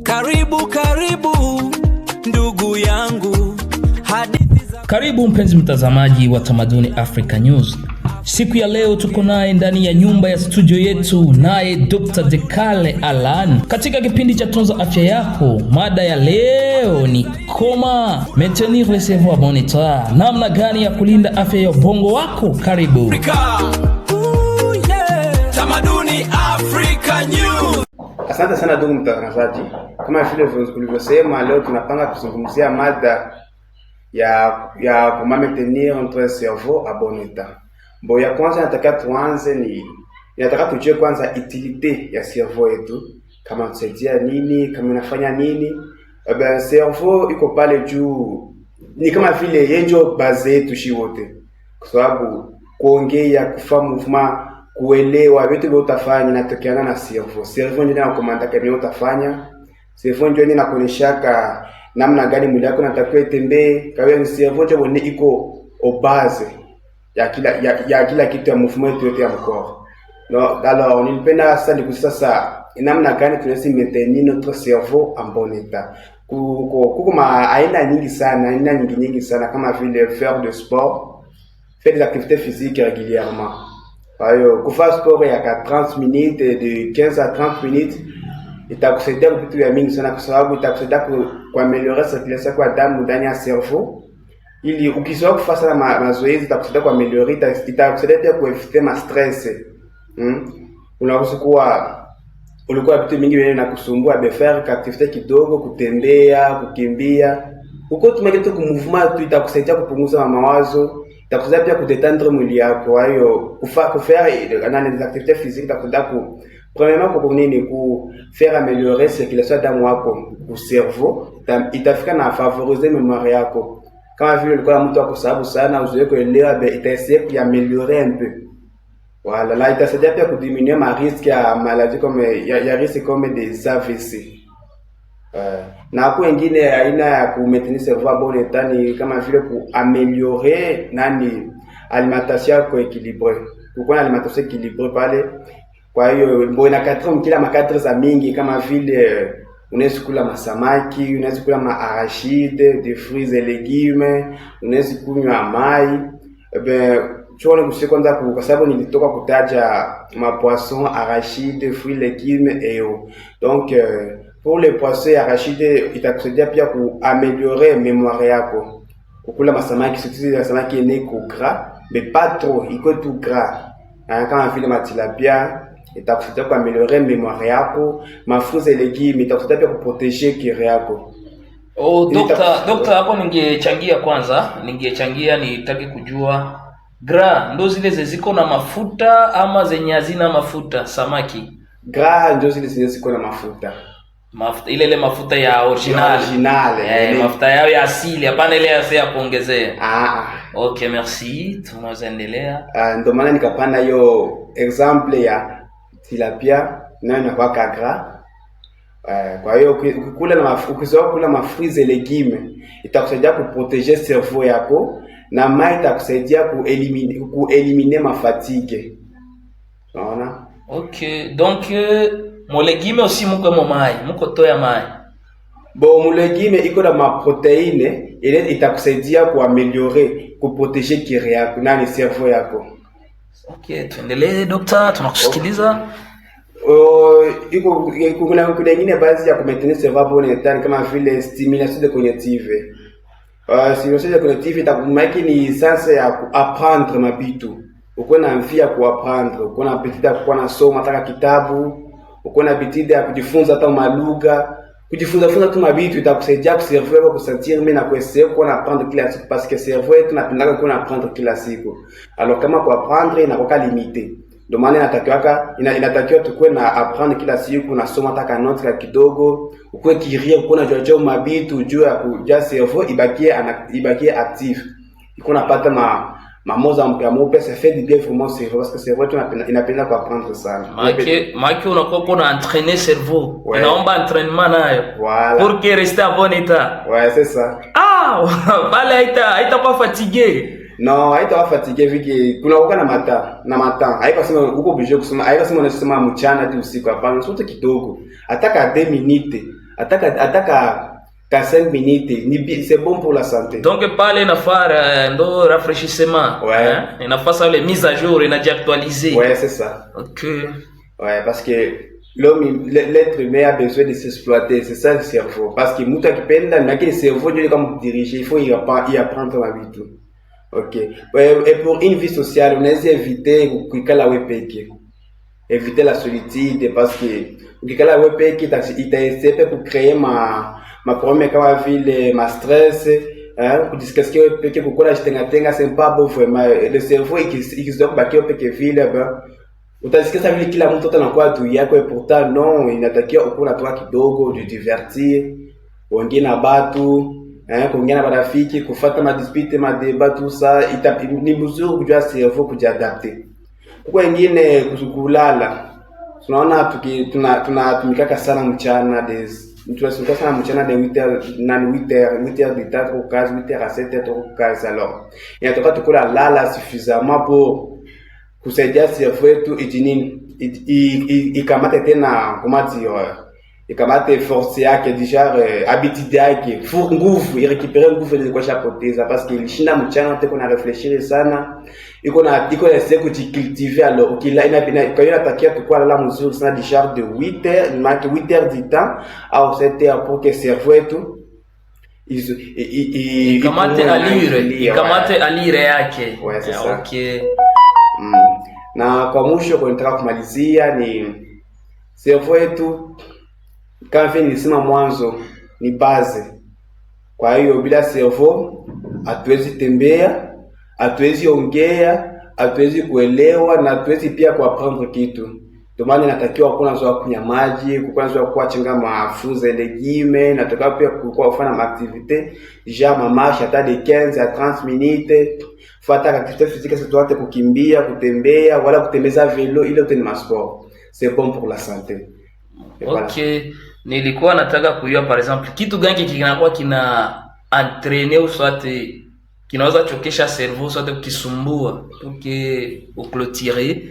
Karibu ndugu yangu, hadithi za... Karibu mpenzi mtazamaji wa Tamaduni Africa News. Siku ya leo tuko naye ndani ya nyumba ya studio yetu, naye Dr. Dekale Alan katika kipindi cha Tunza Afya Yako. Mada ya leo ni comment maintenir le cerveau en bon état, namna gani ya kulinda afya ya ubongo wako. Karibu Tamaduni Africa News. Asante sana ndugu mtangazaji. Kama vile ulivyosema, leo tunapanga kuzungumzia mada ya comment maintenir notre cerveau en bon état. Bo ya kwanza nataka tuanze nataka tujue kwanza utilité ya cerveau yetu, kama tusaidia nini, kama inafanya nini. Cerveau iko pale juu, ni kama vile yenjo base yetu shi wote, kwa sababu kuongea, kufanya movement, kuelewa vitu vyote utafanya inatokana na cerveau. Cerveau ndio inakomanda kama utafanya. Cerveau ndio inakuonyesha namna gani mwili wako unatakiwa itembee. Kwa hiyo cerveau ndio iko au base ya kila kitu ya movement yote ya mkoa. Alors nilipenda sasa namna gani tunaweza maintenir notre cerveau en bon état. Kuko aina nyingi sana kama vile faire du sport, faire des activités physiques régulièrement. Kwa hiyo kufanya sport ya 30 minutes, de 15 à 30 minutes itakusaidia vitu vya mingi sana, kwa sababu itakusaidia kuaméliorer circulation kwa damu ndani ya cerveau. Ili ukizoea kufanya mazoezi itakusaidia kuaméliorer, itakusaidia pia kueviter ma stress. Unaweza kuwa ulikuwa vitu mingi vile vinakusumbua, faire activité kidogo, kutembea, kukimbia. Uko tumeke tu movement tu itakusaidia kupunguza mawazo, itakusaidia pia kudetendre mwili yako. Kwa hiyo kufanya des activités physiques itakusaidia premièrement ku faire améliorer circulation damu yako ku cerveau, itafika na favoriser mémoire yako. Kama vile ulikuwa mtu akusababu sana uzoe kuelewa, itaisaidia kuaméliorer un peu. Voilà, là itasaidia pia kudiminuer ma risque ya maladie ya risque comme des AVC. Na hapo wengine aina ya ku maintenir cerveau en bon état ni kama vile kuaméliorer alimentation yako équilibrée. Kukuwa alimentation équilibrée pale. Kwa hiyo mbona kila makadri za mingi kama vile unaweza kula masamaki, unaweza kula maarachide, des fruits et légumes, unaweza kunywa mai. Tuone kusikia kwanza kwa sababu nilitoka kutaja ma poisson, arachide, fruits, légumes et eau. Donc pour les poissons et arachides itakusaidia pia kuaméliorer mémoire yako. Kukula masamaki, surtout les samaki yenye ko gras, mais pas trop, iko tout gras. Kama vile matilapia itakusaidia kuaméliorer mémoire yako. Ma fruits et légumes itakusaidia pia kuprotéger kire yako. Doctor, hapo ningechangia nitaki kujua gras ndo zile ziko na mafuta ama zenye hazina mafuta samaki? Gras ndo zile ziko na mafuta. Ile mafuta ya original. Mafuta yao ya asili, hapana ile ya kuongezea. Okay, merci. Tunaweza endelea. Ndio maana nikapanda hiyo example ya tilapia nayo inakuwa gras. Kwa hiyo ukikula ma fruits et légumes itakusaidia kuprotéger cerveau yako, na mai itakusaidia kueliminer ma fatigue. Unaona? Okay, donc mo légume aussi muko toya mai. Bon, mo légume iko na ma protéine, ile itakusaidia kuaméliorer, kuprotéger kire yako na cerveau yako. Okay, tuendelee doctor, tunakusikiliza. Kuna nyingine baadhi ya kumaintenir cerveau bon état kama vile stimulation de cognitive. Stimulation de cognitive itakumaki ni sasa ya apprendre mabitu. Uko na mfia kuapprendre, uko na appétit ya kuwa nasoma hata kitabu, uko na appétit ya kujifunza hata malugha. Kujifunza tu mabitu itakusaidia ku cerveau yako kusentir mimi na kuelewa kuwa na apprendre kila siku, parce que cerveau yetu tunapenda kuwa na apprendre kila siku. Alors kama kuapprendre inakuwa limité. Ndio maana inatakiwa tukue na apprendre kila siku, nasoma hata note kidogo, ukue kiria, uko na jojo mabitu juu ya kuja cerveau ibakie active. Iko napata mamoza mpya mope, ça fait du bien vraiment cerveau, parce que cerveau inapenda kuapprendre sana. Maki unakuwa kuna entraîner cerveau. Ouais. Inaomba entraînement nayo. Voilà. Pour que rester en bon état. Ouais, c'est ça. Bale haita pas fatigué. Non, haitawa fatigué viki kuna uka na mata. Haiko sema uko obligé kusema, haiko sema unasema mchana tu usiku, hapana, sote kidogo. Ataka 2 minutes. ataka 5 minutes, c'est bon pour la santé. Donc pale inafaa ndo rafraîchissement. Ouais. Inafaa ça les mises à jour, inajiactualiser. Ouais, c'est ça. OK. Ouais, parce que l'être humain a besoin de s'exploiter, c'est ça le cerveau. Parce que mtu akipenda na kile cerveau ndio kama diriger, il faut y apprendre la vie tout. OK. Et pour une vie sociale, on essaie éviter kukala wepeke. Éviter la solitude parce que ukikala wepeke itaesepe pour créer ma problème kama vile ma stress, kudiscuss wepeke kukula jitenga c'est pas bon vraiment. Le cerveau ikizoea kubaki wepeke vile utasikia vile kila mtu anakuwa adui yako, et pourtant non, inatakiwa ukuna toa kidogo divertir, kuongea na watu, kuongea na marafiki, kufuata madispute, madeba, tout ça, ni mzuri kujua cerveau kujiadapter. Kwa wengine kulala, tunaona tunatumikaka sana mchana tunasumbuka sana mchana de 8h de temps au cas 8h à 7h au cas. Alors inatoka tukula lala suffisamment pour kusaidia cerveau yetu ikamate tena, comment dire, ikamate force yake déjà, habitude yake, nguvu, irécupérer nguvu ile kwa chapoteza, parce que ilishinda mchana teko na réfléchir sana, iko na essayer kujicultiver. Alors ukila kwa hiyo natakia tukua lala mzuri sana déjà de 8h, manque 8h du temps au 7h pour que cerveau yetu ikamate alire yake. Ouais, c'est ça. OK. Na kwa mwisho kwa nitaka kumalizia ni cerveau yetu, kama vile nilisema mwanzo, ni base. Kwa hiyo bila cerveau hatuwezi tembea, hatuwezi ongea, hatuwezi kuelewa na hatuwezi pia kuapprendre kitu. Ndio maana inatakiwa kuna zoea kunywa maji, kuna zoea kuachinga fruits et légumes, natakiwa pia kufanya activité genre marche hata de 15 à 30 minutes. Fata activité physique, c'est toi kukimbia, kutembea wala kutembeza vélo, ile yote ni sport. C'est bon pour la santé. OK. Nilikuwa nataka kujua par exemple kitu gani kinakuwa kina entraîner ou soit kinaweza chokesha cerveau soit kukisumbua pour que uclôturer.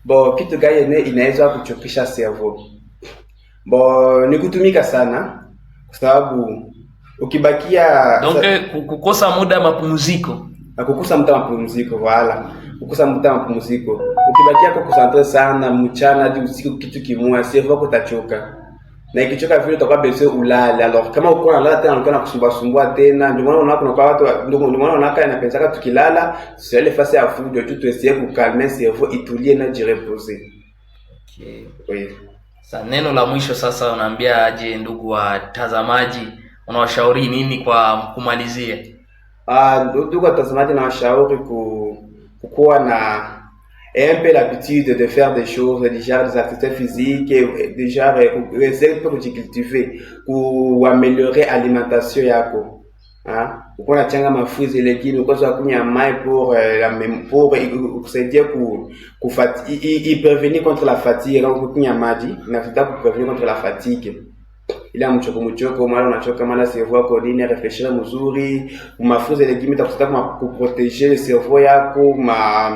Bon, kitu gani inaweza kuchokesha cerveau? Bon, ni kutumika sana kwa sababu ukibakia donc kukosa muda mapumziko. Kukosa muda mapumziko, wala kukosa muda mapumziko. Ukibakia kwa kusantre sana mchana hadi usiku kitu kimoja, cerveau kutachoka. Na ikichoka vile utakuwa besoin ulale. Alors kama uko unalala tena unakuwa kusumbua tena, ndio maana unaona kwa watu, ndio maana unakaa inapenzaka tukilala, c'est face à fujo tu essayer ku calmer cerveau itulie na jireposer. OK. Oui. Sasa neno la mwisho sasa unaambia aje ndugu watazamaji, unawashauri nini kwa kumalizia? Ndugu watazamaji, na washauri kukuwa na un peu l'habitude de faire des choses, déjà des activités physiques, déjà essayer de cultiver, pour améliorer l'alimentation yako. Uko na changa fruits et légumes, uko za kunywa mai pour kusaidia prévenir contre la fatigue. Donc kunywa maji inafaa prévenir contre la fatigue. Ila mchoko mara unachoka, mara cerveau yako nini réfléchir mzuri, fruits et légumes itakusaidia pour protéger le cerveau yako,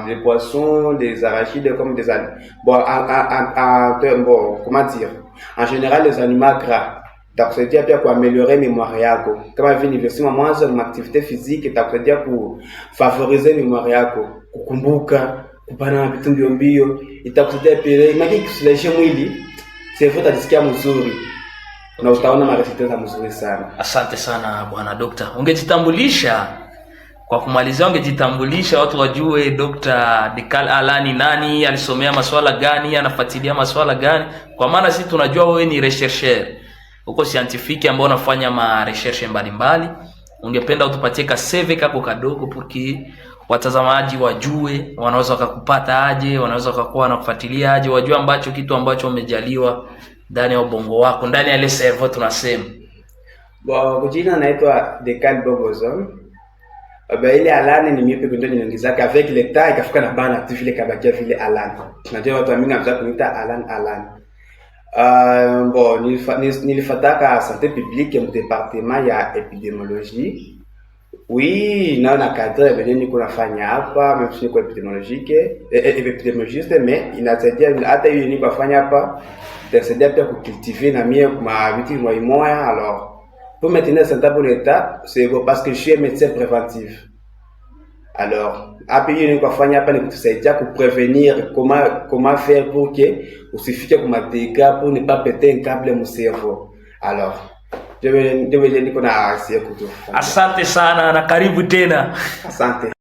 les poissons, des arachides comme des comment dire, en général les aliments gras itakusaidia pia kuaméliorer mémoire yako. Kama vile nilisema mwanzo, ni activité physique itakusaidia favoriser mémoire yako, kukumbuka, kupana vitu mbio, itakusaidia pia maki kusilisha mwili, cerveau itajisikia mzuri na utaona maresultat mzuri sana. Asante sana bwana Dr. Ungejitambulisha kwa kumalizia, ungejitambulisha watu wajue Dr. Dekale Alani nani, alisomea masuala gani, anafuatilia masuala gani, kwa maana sisi tunajua wewe ni rechercheur uko scientifique ambao unafanya ma recherche mbalimbali. Ungependa utupatie ka CV kako kadogo porque watazamaji wajue wanaweza wakakupata aje, wanaweza wakakuwa wanakufuatilia aje, wajue ambacho kitu ambacho umejaliwa ndani ya ubongo wako, ndani ya ile cerveau tunasema. Kujina naitwa Dekale Bogozon. Ile Alani ni mimi pekee ndio niongezaka avec le temps ikafika na bana tu vile kabakia vile Alani. Najua watu wengi wanaanza kuniita Alani. Nilifataka santé publique mu département ya épidémiologie. Oui, na cadre venye niko nafanya hapa, même si niko épidémiologiste, mais inasaidia hata hiyo niko nafanya hapa itasaidia pia kucultiver na mie kuma vitu moya. Alors pour maintenir cet bon état, c'est parce que je suis médecin préventif. Alors hapa hiyo ni kufanya hapa ni kutusaidia kuprevenir comment faire pour que usifike kuma dégâts, pour ne pas péter un câble mu cerveau. Alors ndio niko na asia kutu. Asante sana na karibu tena. Asante.